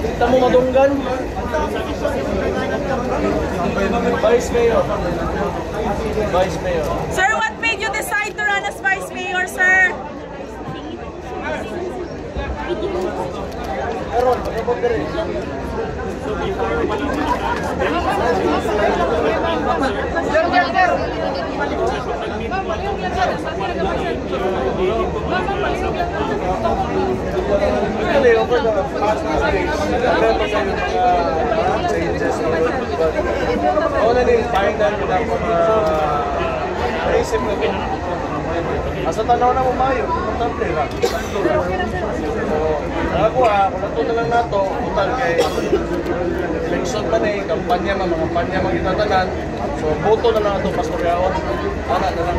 Kita mo madunggan? Vice Mayor. Vice Mayor. Sir, what made you decide to run as Vice Mayor, sir? Actually, over the past days, meron pa sa'yo mga changes. Ako na din, final ko lang naisip ko. Asa tanaw na mo mayo, importante lang. Nakakuha, kung natuto lang nato, utal kay election pa na kampanya, mga kampanya magitatanan. So, boto na lang ito, pastoryawon. Ana na lang.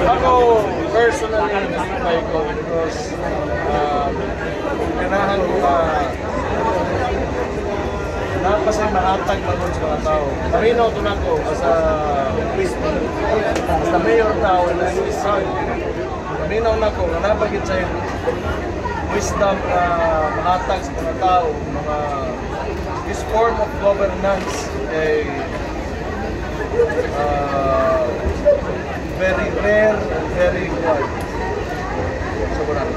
Ako, personally, justify ko because kanahan ko napasay mahatag magod sa mga tao. Marinaw ito na ko sa mayor tao na son. Marinaw na ko, napagit sa wisdom na mahatag sa mga tao, mga this form of governance ay very rare, very wide. Sobrang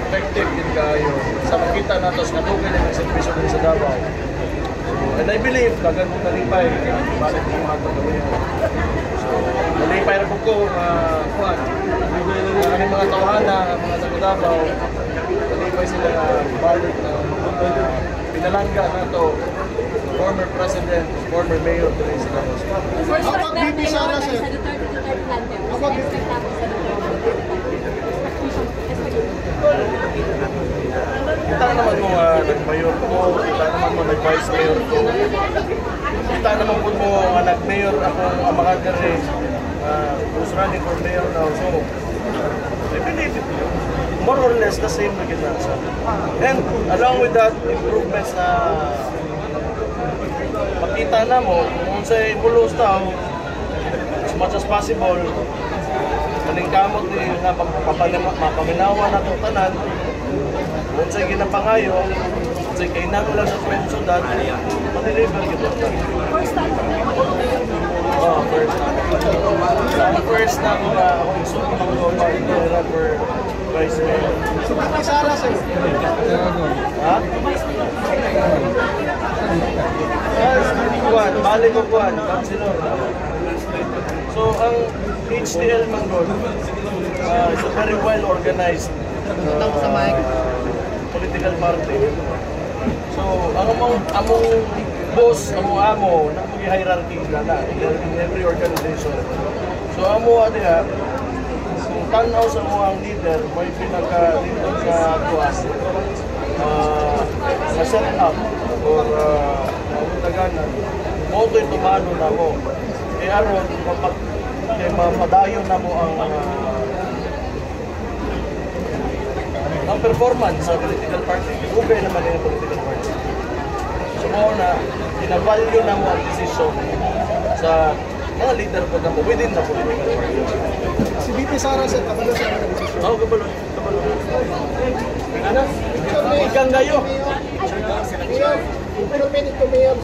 effective din kayo. Sa makita nato sa katugin ng servisyo din sa Davao. And I believe, kagandong nalipay, balik ng mga gagawin. So, nalipay na ko kuhan. Ang mga tawhana, mga taga-Davao, nalipay sila na balik na pinalangga na ito. Former President, former Mayor of the Race Davao. First time na yung sa Duterte plan niya. Expect natin sa Kita naman mo nag-mayor ko, kita naman mo nag-vice mayor ko. Kita naman po mo nag-mayor ako ang mga gari. Who's running for mayor now. So, I believe it. More or less the same na ginasa. And along with that, improvements na makita na mo kung sa ibulos tao as much as possible malingkamot din na mapaminawa na ito tanan kung sa ginapangayo kung sa kainang lang sa sudan maniliver ito first time first na ako na ako gusto ko mag-go for Vice Mayor. Sumakay Sara sa'yo. Ha? Balik ko kuhan, Councilor. So, ang HTL Manggol is a very well organized political party. So, ang among boss, among amo, na hierarchy na in every organization. So, amo diha, kung tanaw sa mga leader, may pinaka-leader sa tuwas na set up or taganan. Mo ito'y tumano na mo. E aron, mapadayon na mo ang performance sa political party. Ugay naman yung political party. So mo na, pinavalue na mo ang decision sa mga leader po na mo within the political party. Si VP Sara sir, kabalo siya ng desisyon. Oo, kabalo. Ano? Igang gayo. Pero pwede ito mayor.